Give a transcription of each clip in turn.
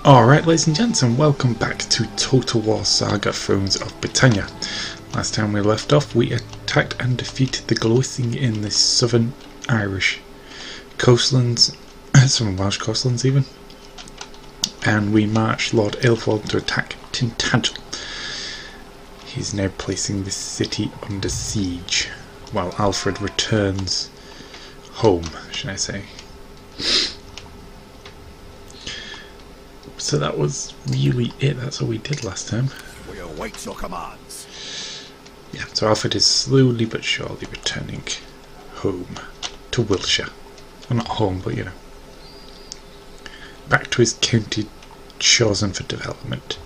Alright, ladies and gents, and welcome back to Total War Saga Thrones of Britannia. Last time we left off, we attacked and defeated the Glowithing in the southern Irish coastlands, some Welsh coastlands even, and we marched Lord Aelfwald to attack Tintagel. He's now placing the city under siege, while Alfred returns home, should I say. So that was really it. That's all we did last time. We await your commands. Yeah, so Alfred is slowly but surely returning home to Wiltshire. Well, not home, but you know, back to his county chosen for development.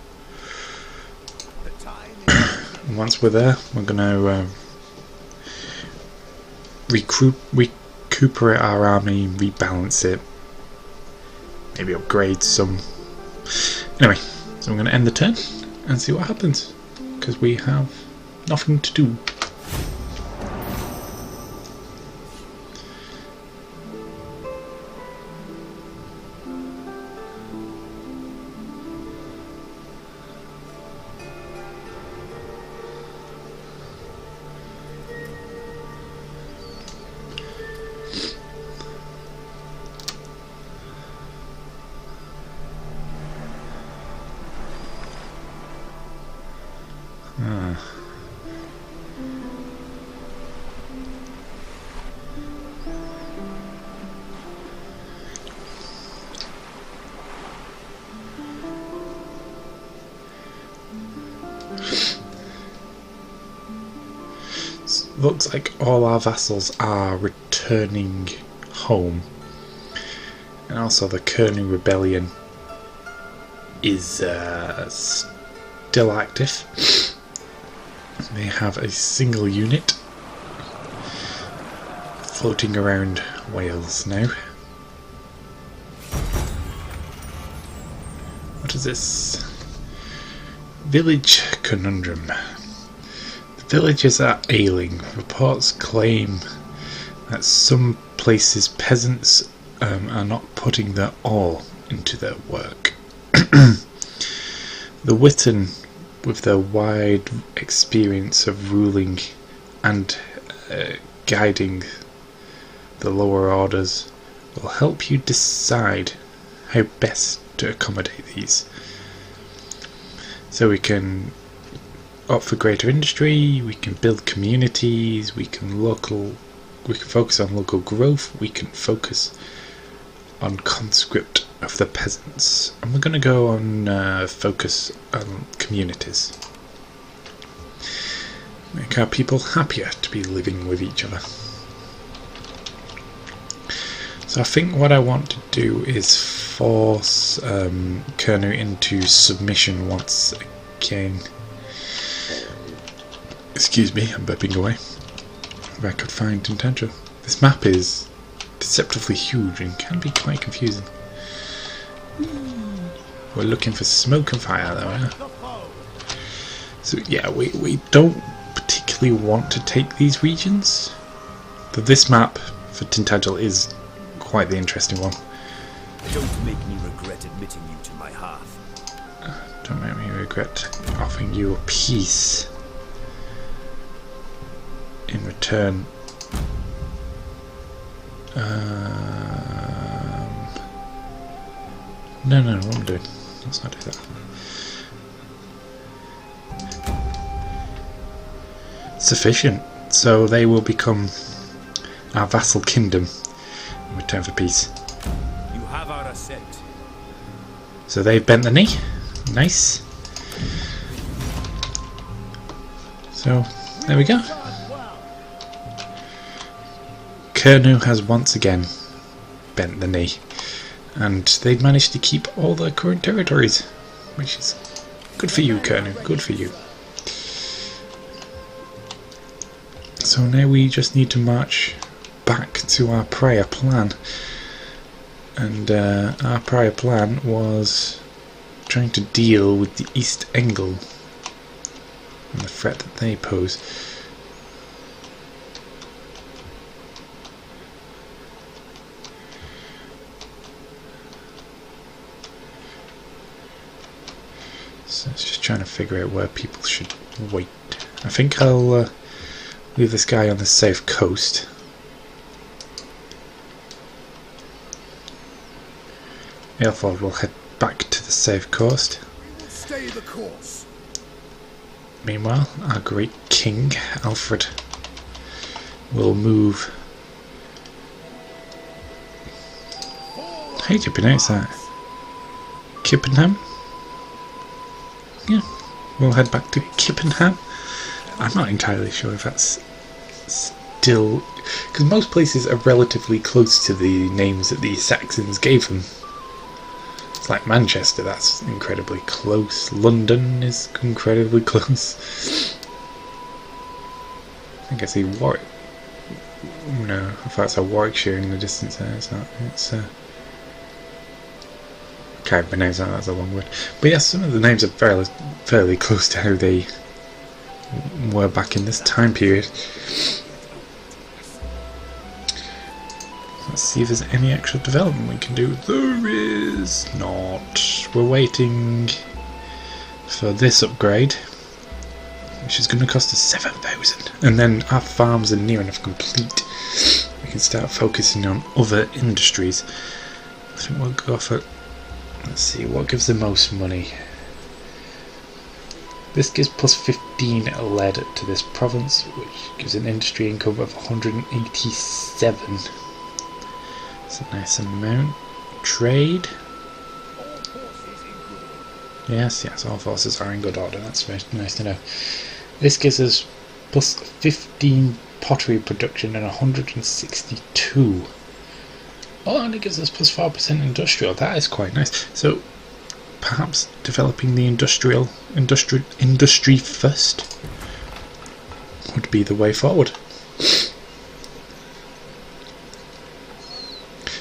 And once we're there, we're going to recuperate our army, rebalance it, maybe upgrade some. Anyway, so I'm going to end the turn and see what happens, because we have nothing to do. Looks like all our vassals are returning home, and also the Cernu rebellion is still active. They have a single unit floating around Wales now. What is this? Village conundrum. Villagers are ailing. Reports claim that some places peasants are not putting their all into their work. The Witan, with their wide experience of ruling and guiding the lower orders, will help you decide how best to accommodate these. So we can opt for greater industry, we can build communities, we can focus on local growth, we can focus on conscript of the peasants, and we're going to go on focus on communities. Make our people happier to be living with each other. So I think what I want to do is force Cernu into submission once again. Excuse me, I'm burping away. If I could find Tintagel. This map is deceptively huge and can be quite confusing. We're looking for smoke and fire though, yeah? So yeah, we don't particularly want to take these regions, but this map for Tintagel is quite the interesting one. Don't make me regret admitting you to my hearth. Don't make me regret offering you a peace in return. No, what I'm doing. Let's not do that. Sufficient. So they will become our vassal kingdom in return for peace. You have our assent. So they've bent the knee. Nice. So there we go. Cernu has once again bent the knee, and they've managed to keep all their current territories, which is good for you, Cernu, good for you. So now we just need to march back to our prior plan, and our prior plan was trying to deal with the East Angle and the threat that they pose. So it's just trying to figure out where people should wait. I think I'll leave this guy on the safe coast. Aelfwald will head back to the safe coast. Stay the course. Meanwhile, our great king, Alfred, will move. How do you pronounce that? Kippenham? Yeah, we'll head back to Kippenham. I'm not entirely sure if that's still... because most places are relatively close to the names that the Saxons gave them. It's like Manchester, that's incredibly close. London is incredibly close. I think I see Warwick. No, I thought it's a Warwickshire in the distance there. It's not. It's can't pronounce that, that's a long word. But yes, some of the names are fairly close to how they were back in this time period. Let's see if there's any actual development we can do. There is not. We're waiting for this upgrade, which is going to cost us 7,000. And then our farms are near enough complete. We can start focusing on other industries. I think we'll go for... let's see, what gives the most money? This gives plus 15 lead to this province, which gives an industry income of 187. It's a nice amount. Trade. Yes, all forces are in good order. That's very nice to know. This gives us plus 15 pottery production and 162. Oh, and it gives us plus 4% industrial. That is quite nice. So perhaps developing the industry first would be the way forward.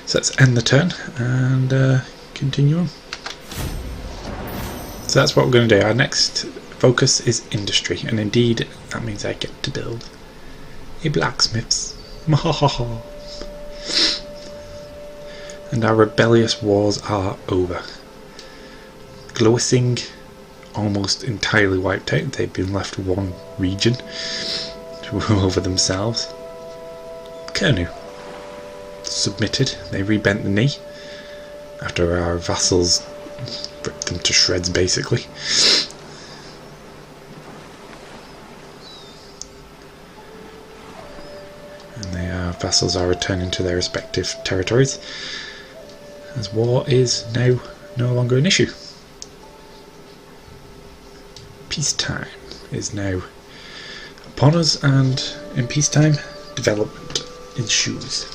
So let's end the turn and continue on. So that's what we're going to do. Our next focus is industry, and indeed that means I get to build a blacksmith's. And our rebellious wars are over. Glowissing almost entirely wiped out. They've been left one region to rule over themselves. Cernu submitted. They rebent the knee after our vassals ripped them to shreds, basically. And our vassals are returning to their respective territories, as war is now no longer an issue. Peacetime is now upon us, and in peacetime, development ensues.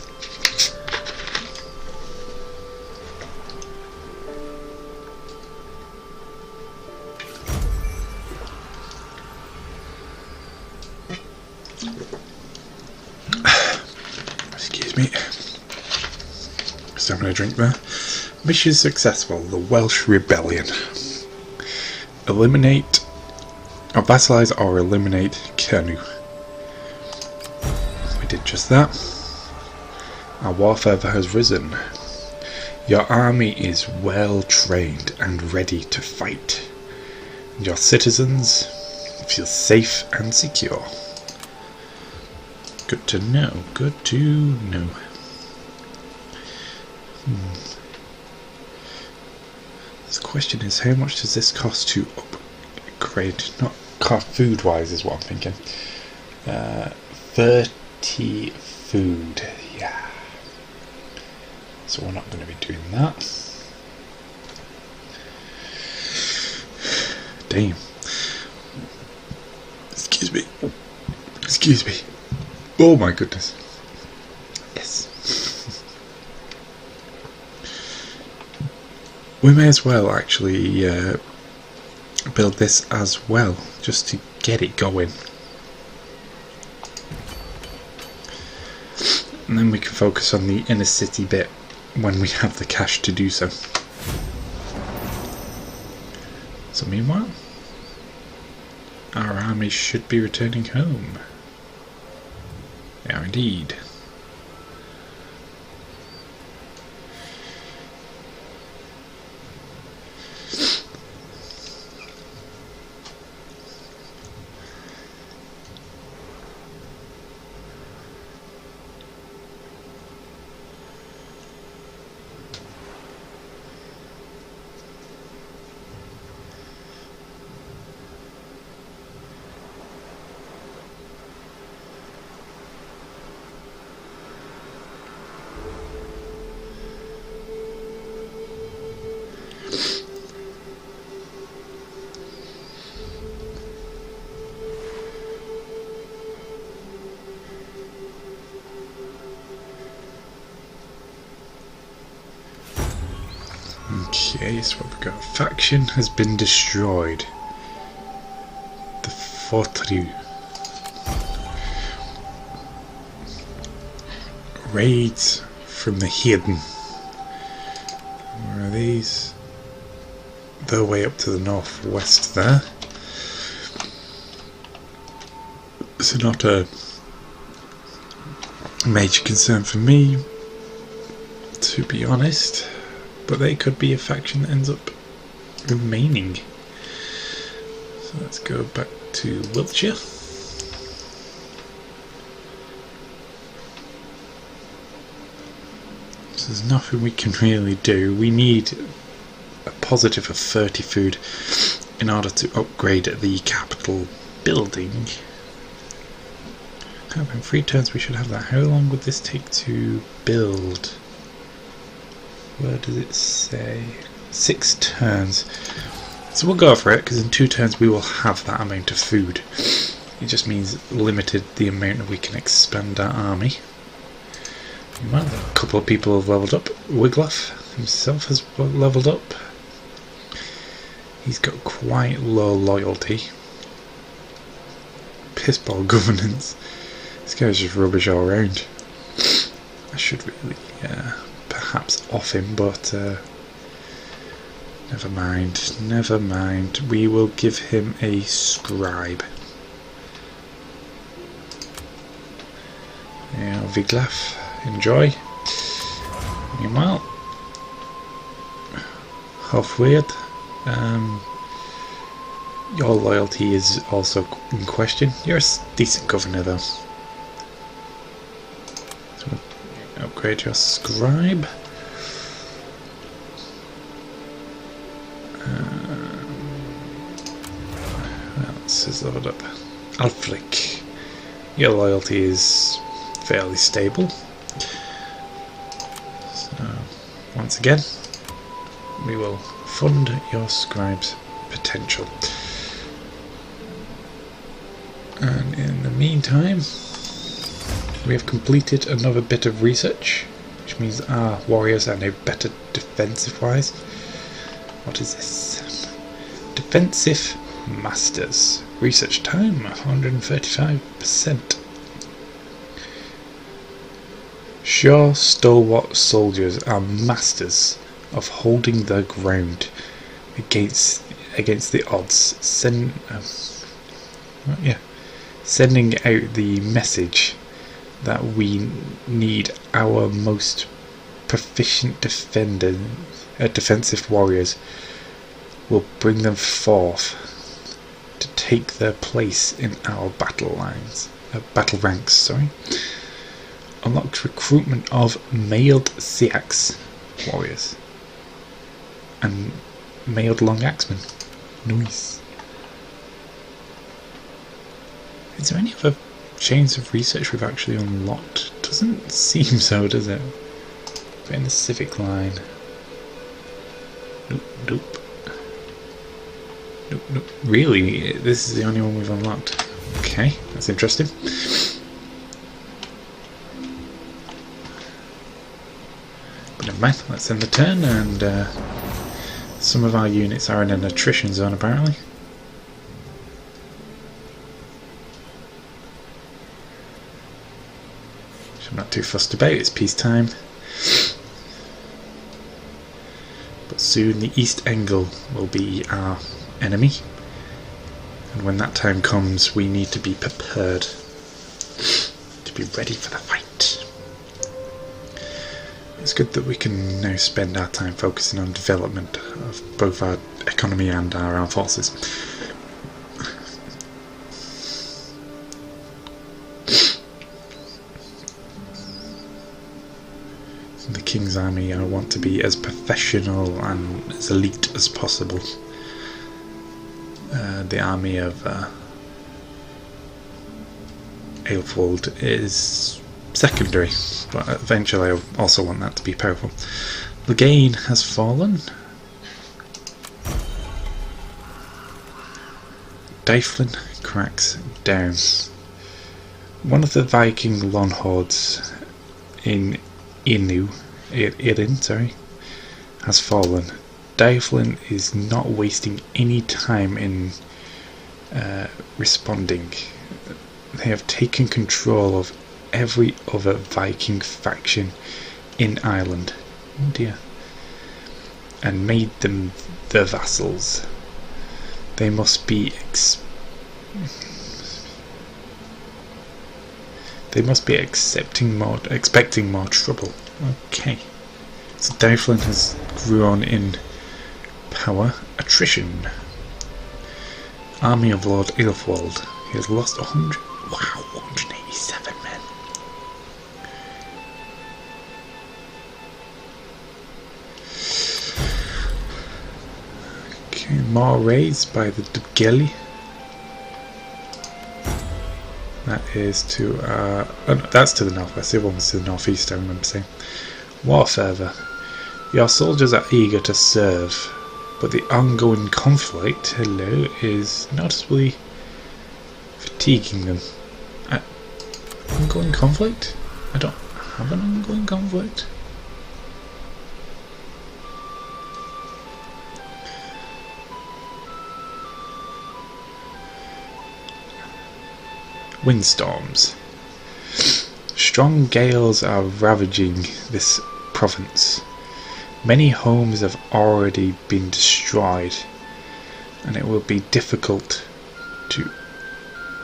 Excuse me. So I'm going to drink there. Mission successful. The Welsh Rebellion. Eliminate, or vassalize or eliminate Cernu. We did just that. Our war fervour has risen. Your army is well trained and ready to fight. Your citizens feel safe and secure. Good to know. Good to know. The question is, how much does this cost to upgrade? Not food wise is what I'm thinking. 30 food. Yeah. So we're not going to be doing that. Damn. Excuse me. Excuse me. Oh my goodness. Yes. We may as well actually build this as well, just to get it going. And then we can focus on the inner city bit when we have the cash to do so. So meanwhile, our army should be returning home. They are indeed. Okay, so what we've got. Faction has been destroyed. The Fortru. Raids from the hidden. Where are these? They're way up to the northwest there. So not a major concern for me, to be honest. But they could be a faction that ends up remaining. So let's go back to Wiltshire. So there's nothing we can really do. We need a positive of 30 food in order to upgrade the capital building. In 3 turns we should have that. How long would this take to build? Where does it say? 6 turns. So we'll go for it, because in 2 turns we will have that amount of food. It just means limited the amount that we can expand our army. Well, a couple of people have leveled up. Wiglaf himself has leveled up. He's got quite low loyalty. Pissball governance. This guy's just rubbish all around. I should really perhaps off him, but never mind, never mind. We will give him a scribe. Yeah, Wiglaf, enjoy. Meanwhile, Alfred, your loyalty is also in question. You're a decent governor though. So upgrade your scribe. This is loaded up. Alfred, your loyalty is fairly stable. So once again, we will fund your scribe's potential. And in the meantime, we have completed another bit of research, which means our warriors are now better defensive wise. What is this? Defensive masters. Research time 135%. Sure, stalwart soldiers are masters of holding their ground against the odds. Sending out the message that we need our most proficient defensive warriors will bring them forth to take their place in our battle ranks. Sorry. Unlocked recruitment of mailed Seaxe warriors and mailed long axemen. Nice. Is there any other chains of research we've actually unlocked? Doesn't seem so, does it? But in the civic line. Nope. Really? This is the only one we've unlocked. Okay, that's interesting. But never mind, let's end the turn, and some of our units are in an attrition zone apparently. Which I'm not too fussed about, it's peacetime. But soon the East Angle will be our enemy, and when that time comes we need to be prepared to be ready for the fight. It's good that we can now spend our time focusing on development of both our economy and our armed forces. So the King's Army, I want to be as professional and as elite as possible. The army of Aelfwald is secondary, but eventually I also want that to be powerful. Lagain has fallen. Dyflin cracks down. One of the Viking long hordes in Irin, has fallen. Aelfwald is not wasting any time in responding. They have taken control of every other Viking faction in Ireland. Oh dear. And made them their vassals. They must be expecting more trouble. Okay. So Aelfwald has grown in power. Attrition. Army of Lord Aelfwald. He has lost 187 men. Okay, more raids by the Dubgelli. That is to oh no, that's to the northwest. The other one was to the northeast, I remember saying. War fervour. Your soldiers are eager to serve, but the ongoing conflict, is noticeably fatiguing them. Ongoing conflict? I don't have an ongoing conflict. Windstorms. Strong gales are ravaging this province. Many homes have already been destroyed, and it will be difficult to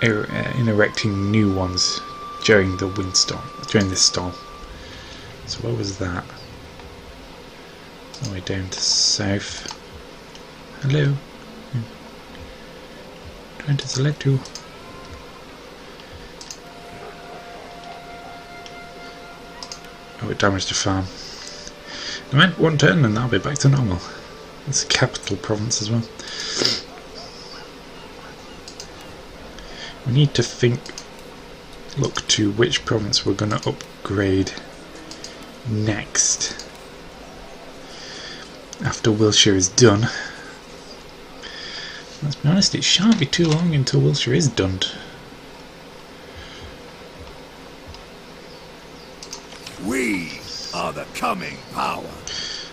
in erecting new ones during this storm. So where was that? All the way down to south. Hello. Trying to select you. Oh, it damaged the farm. I meant one turn and that'll be back to normal. It's a capital province as well. We need to look to which province we're going to upgrade next. After Wiltshire is done. Let's be honest, it shan't be too long until Wiltshire is done. We are the coming power.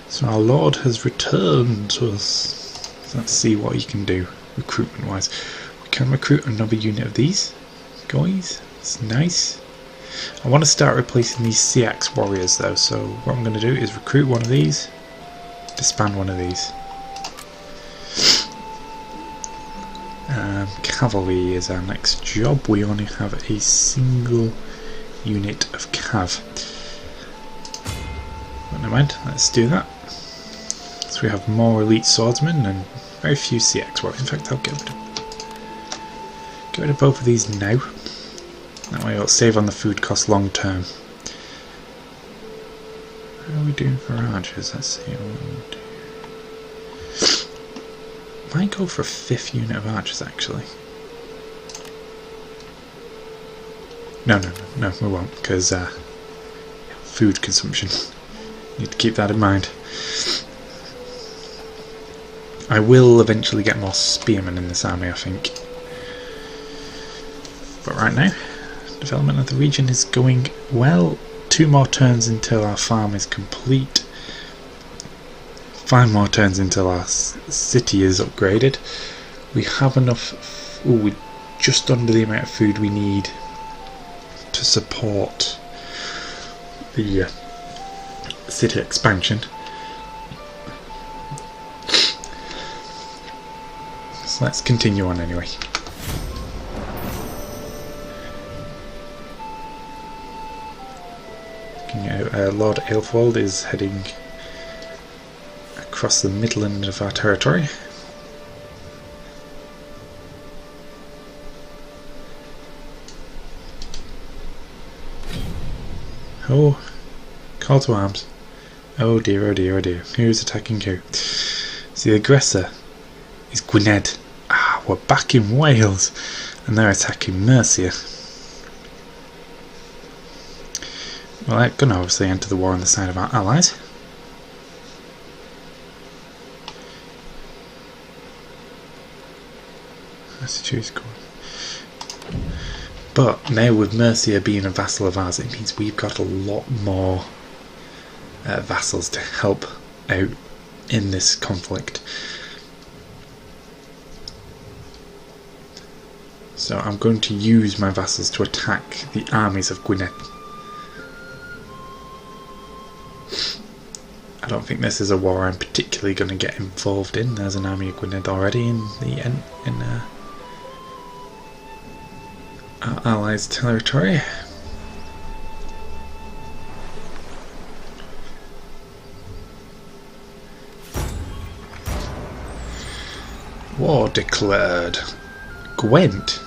So our lord has returned to us. So let's see what he can do recruitment wise. We can recruit another unit of these guys. It's nice. I want to start replacing these Seaxe warriors though, so what I'm going to do is recruit one of these, disband one of these. Cavalry is our next job. We only have a single unit of cav. But never mind, let's do that. So we have more elite swordsmen and very few Seaxe warriors. In fact, I'll get rid of both of these now. That way it'll save on the food cost long term. How are we doing for archers? Let's see. Might go for a 5th unit of archers actually. No, we won't, because food consumption. Need to keep that in mind. I will eventually get more spearmen in this army, I think. But right now, development of the region is going well. 2 more turns until our farm is complete. 5 more turns until our city is upgraded. We have enough. We're just under the amount of food we need to support the city expansion. So let's continue on anyway. Lord Aelfwald is heading across the Midland of our territory. Oh, call to arms. Oh dear, oh dear, oh dear. Who's attacking who? So the aggressor is Gwynedd. Ah, we're back in Wales, and they're attacking Mercia. Well, they're going to obviously enter the war on the side of our allies. Let's choose. But now with Mercia being a vassal of ours, it means we've got a lot more vassals to help out in this conflict. So I'm going to use my vassals to attack the armies of Gwynedd. I don't think this is a war I'm particularly going to get involved in. There's an army of Gwynedd already in our allies' territory. War declared. Gwent?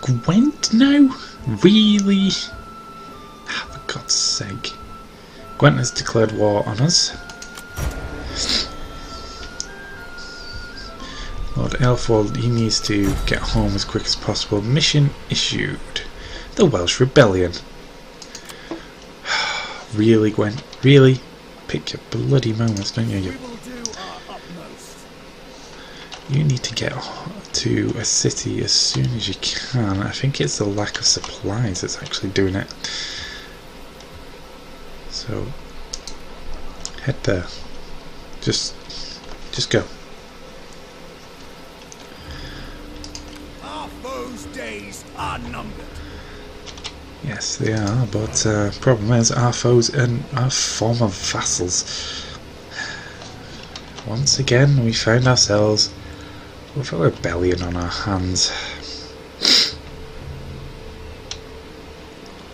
Gwent now? Really? For God's sake. Gwent has declared war on us. Lord Aelfwald, he needs to get home as quick as possible. Mission issued. The Welsh Rebellion. Really, Gwent? Really? Pick your bloody moments, don't you? You need to get to a city as soon as you can. I think it's the lack of supplies that's actually doing it. So head there. Just go. Our foes' days are numbered. Yes, they are, but problem is our foes and our former vassals. Once again, we found ourselves with a rebellion on our hands.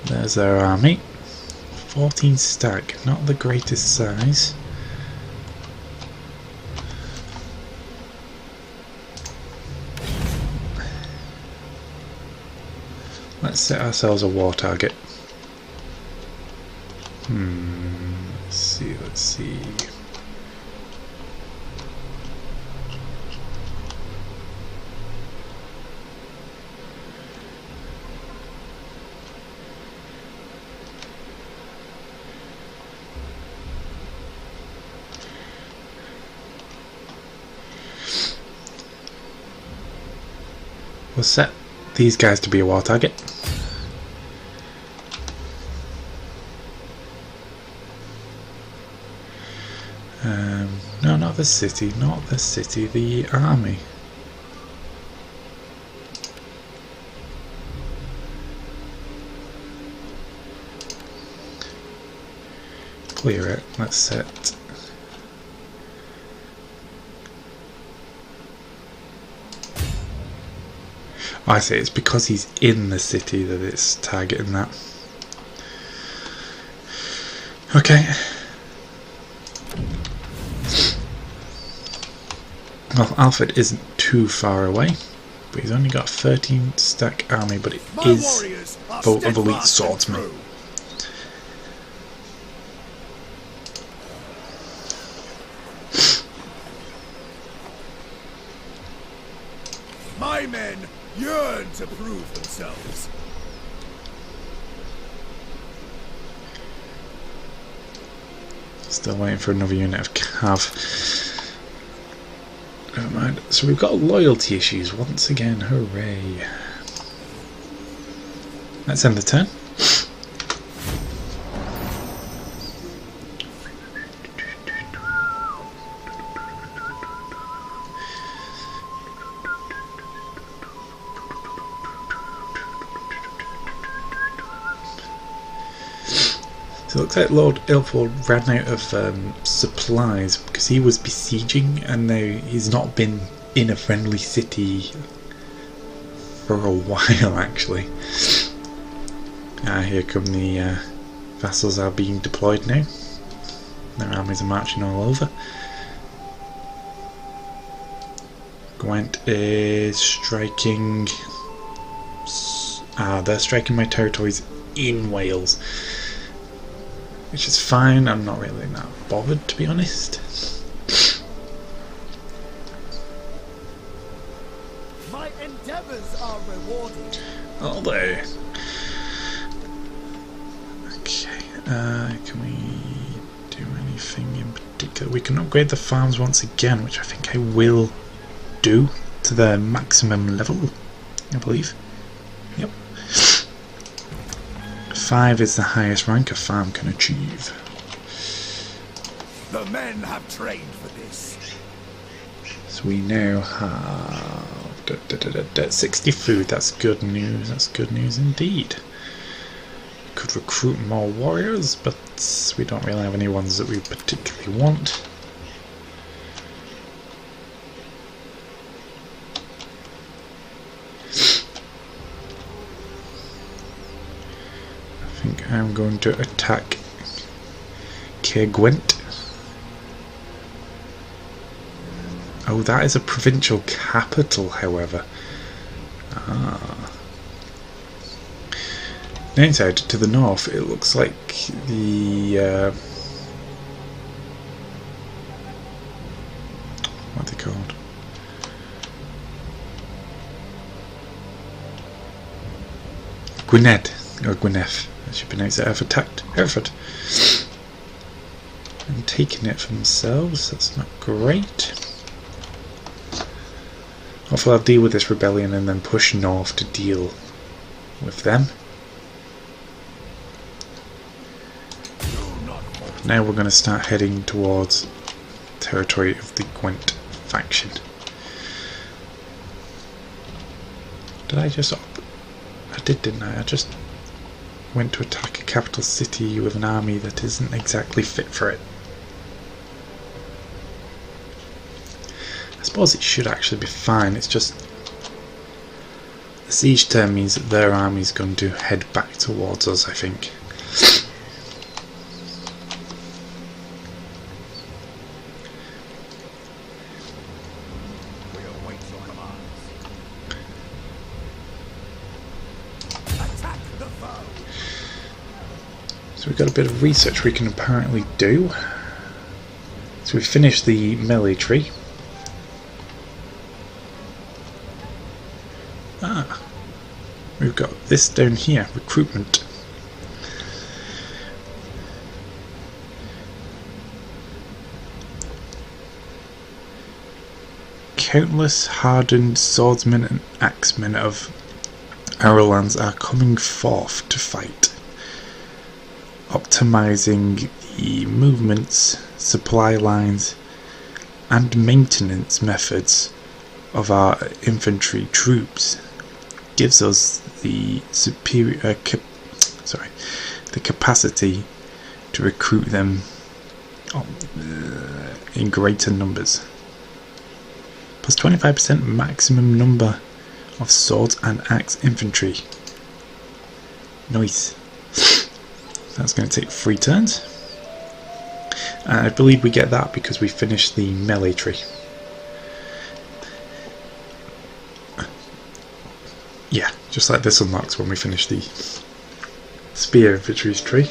There's our army. 14 stack, not the greatest size. Let's set ourselves a war target. Let's see. We'll set these guys to be a war target. No, not the city, the army. Clear it, let's set. I say it's because he's in the city that it's targeting that. Okay. Well, Alfred isn't too far away, but he's only got a 13 stack army, but it is full of elite swordsmen. My men yearn to prove themselves. Still waiting for another unit of cav. Never mind. So we've got loyalty issues once again. Hooray. Let's end the turn. So it looks like Lord Aelfwald ran out of supplies because he was besieging, and now he's not been in a friendly city for a while actually. Here come the vassals are being deployed now. Their armies are marching all over. Gwent is striking. They're striking my territories in Wales. Which is fine, I'm not really that bothered, to be honest. My endeavors are rewarded. Are they? Okay, can we do anything in particular? We can upgrade the farms once again, which I think I will do to their maximum level, I believe. Yep. 5 is the highest rank a farm can achieve. The men have trained for this. So we now have 60 food. That's good news. That's good news indeed. We could recruit more warriors, but we don't really have any ones that we particularly want. I think I'm going to attack Gwent. Oh, that is a provincial capital, however. Ah. Now inside, to the north, it looks like the... what are they called? Gwynedd, or Gwynedd, I should pronounce it. Have attacked Aelfwald and taken it for themselves. That's not great. Hopefully I'll deal with this rebellion and then push north to deal with them. Now we're going to start heading towards territory of the Gwent faction. Did I just... I did, didn't I? I just went to attack a capital city with an army that isn't exactly fit for it. I suppose it should actually be fine. It's just the siege term means that their army's going to head back towards us, I think. So we've got a bit of research we can apparently do. So we've finished the melee tree. Ah, we've got this down here, recruitment. Countless hardened swordsmen and axemen of our lands are coming forth to fight, optimizing the movements, supply lines and maintenance methods of our infantry troops. Gives us the the capacity to recruit them in greater numbers. Plus 25% maximum number of swords and axe infantry. Nice. That's going to take 3 turns. And I believe we get that because we finished the melee tree. Yeah, just like this unlocks when we finish the spear infantry's tree.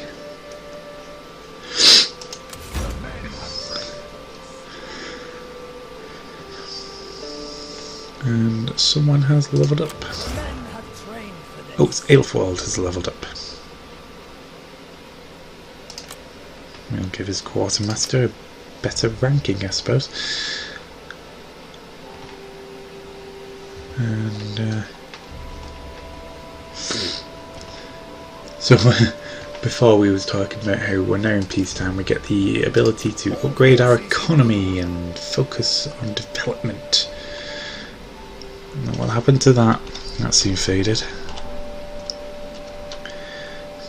And someone has leveled up. Oh, it's Aelfwald has leveled up. We'll give his quartermaster a better ranking, I suppose. And so before we was talking about how we're now in peacetime, we get the ability to upgrade our economy and focus on development. And what happened to that? That soon faded.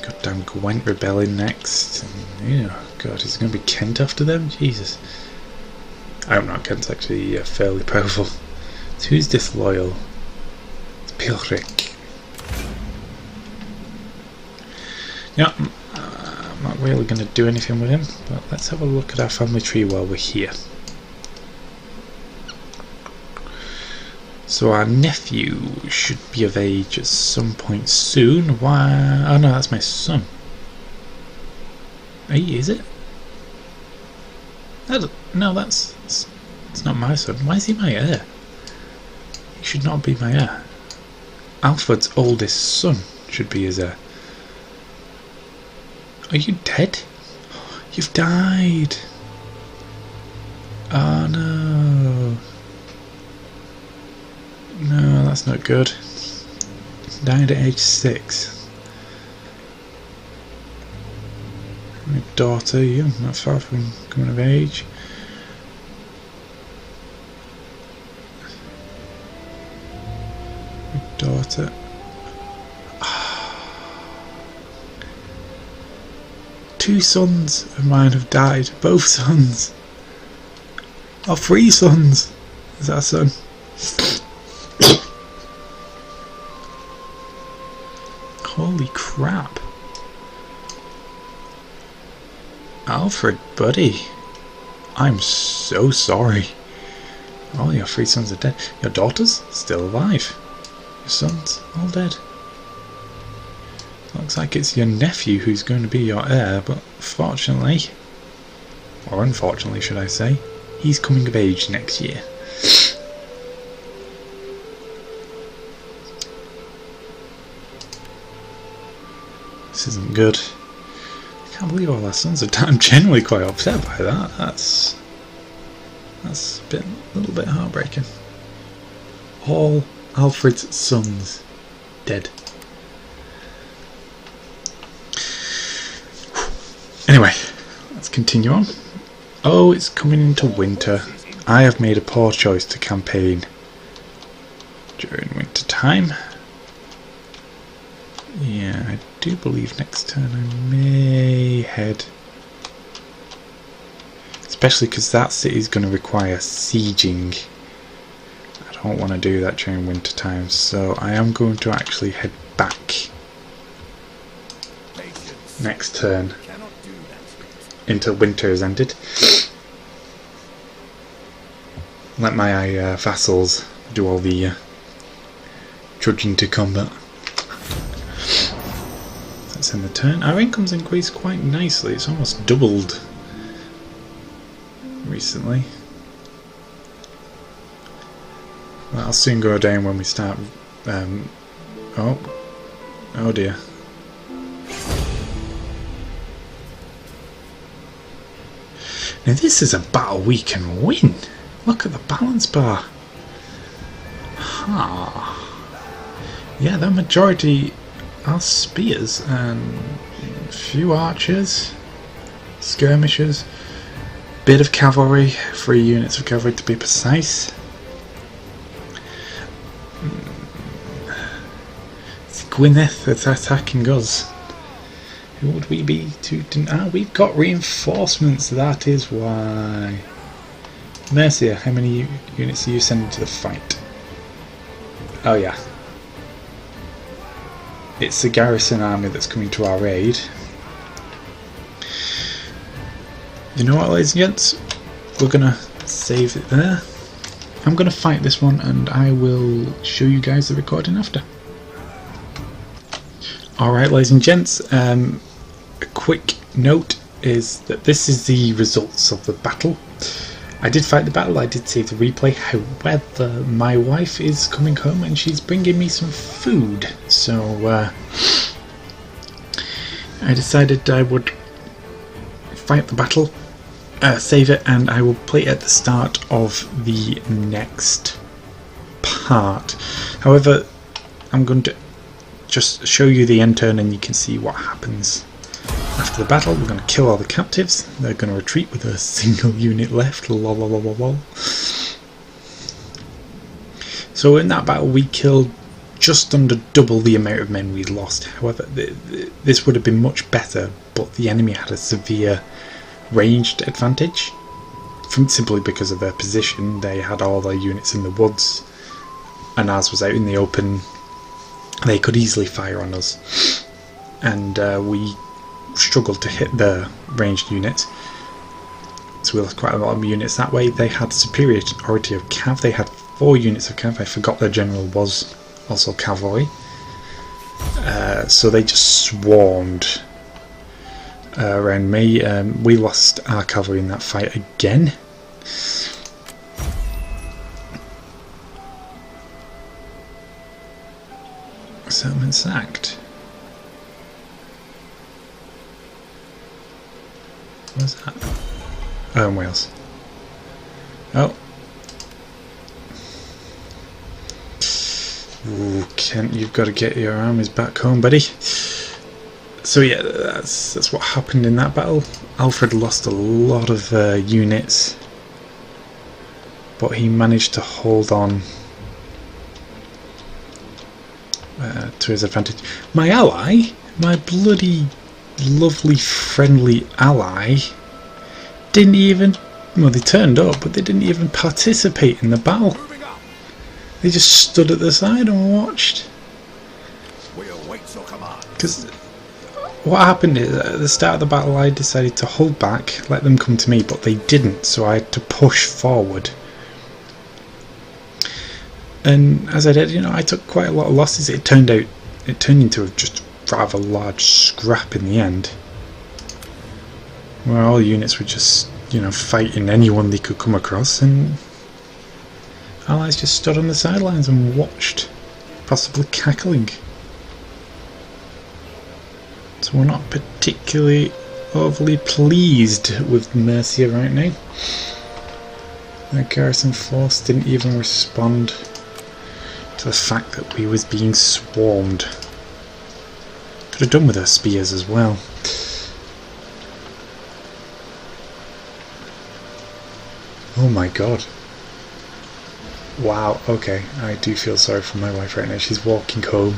Goddamn Gwent rebelling next. And, you know, God, is it going to be Kent after them? Jesus. I hope not. Kent's actually fairly powerful. So who's disloyal? It's Pilric. Yeah, I'm not really going to do anything with him, but let's have a look at our family tree while we're here. So our nephew should be of age at some point soon. Why? Oh no, that's my son. Hey, is it? No, it's not my son. Why is he my heir? He should not be my heir. Alfred's oldest son should be his heir. Are you dead? You've died. Oh no. No, that's not good. Died at age 6. My daughter, you're not far from coming of age. My daughter. Two sons of mine have died. Both sons. Oh, 3 sons. Is that a son? Holy crap. Alfred, buddy. I'm so sorry. All your 3 sons are dead. Your daughter's still alive. Your son's all dead. Looks like it's your nephew who's going to be your heir, but fortunately, or unfortunately should I say, he's coming of age next year. This isn't good. I can't believe all our sons are dead. I'm generally quite upset by that. That's a little bit heartbreaking. All Alfred's sons dead. Anyway, let's continue on. Oh, it's coming into winter. I have made a poor choice to campaign during winter time. Yeah, I do believe next turn I may head, especially because that city is going to require sieging. I don't want to do that during winter time, so I am going to actually head back next turn until winter has ended. Let my vassals do all the trudging to combat. That's in the turn. Our income's increased quite nicely. It's almost doubled recently. That'll soon go down when we start. Oh dear. Now this is a battle we can win. Look at the balance bar. Yeah, the majority are spears and a few archers, skirmishers, bit of cavalry, 3 units of cavalry to be precise. It's Gwyneth that's attacking us. Who would we be to deny? We've got reinforcements, that is why. Mercia, how many units are you sending to the fight? Oh yeah. It's the garrison army that's coming to our aid. You know what, ladies and gents? We're gonna save it there. I'm gonna fight this one and I will show you guys the recording after. Alright, ladies and gents, a quick note is that this is the results of the battle. I did fight the battle, I did save the replay, however my wife is coming home and she's bringing me some food, so I decided I would fight the battle, save it, and I will play it at the start of the next part. However, I'm going to just show you the end turn and you can see what happens. After the battle, we're going to kill all the captives. They're going to retreat with a single unit left. Lol, lol, lol, lol. So in that battle, we killed just under double the amount of men we'd lost. However, this would have been much better, but the enemy had a severe ranged advantage. Simply because of their position, they had all their units in the woods, and ours was out in the open. They could easily fire on us, and we struggled to hit the ranged units, so we lost quite a lot of units that way. They had superiority of cav. They had 4 units of cav. I forgot their general was also cavalry, so they just swarmed around me. We lost our cavalry in that fight again. Settlement sacked. What's that? Oh, in Wales. Oh. Ooh, Kent, you've got to get your armies back home, buddy. So yeah, that's what happened in that battle. Alfred lost a lot of units, but he managed to hold on to his advantage. My ally, my bloody lovely friendly ally, didn't even, well, they turned up, but they didn't even participate in the battle. They just stood at the side and watched. Because what happened is, at the start of the battle I decided to hold back, let them come to me, but they didn't, so I had to push forward. And as I did, you know, I took quite a lot of losses. It turned into a just rather large scrap in the end, where all units were just, you know, fighting anyone they could come across, and allies just stood on the sidelines and watched, possibly cackling. So we're not particularly overly pleased with Mercia right now. The garrison force didn't even respond to the fact that we was being swarmed. Could have done with our spears as well. Oh my god. Wow, okay, I do feel sorry for my wife right now. She's walking home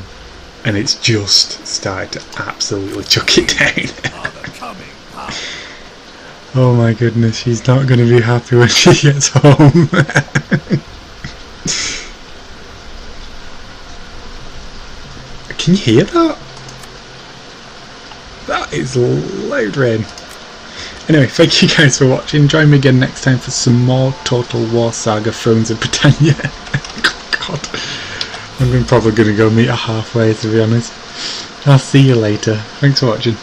and it's just started to absolutely chuck it down. Oh my goodness, she's not going to be happy when she gets home. Can you hear that? That is loud rain. Anyway, thank you guys for watching. Join me again next time for some more Total War Saga Thrones of Britannia. God, I'm probably going to go meet her halfway, to be honest. I'll see you later. Thanks for watching.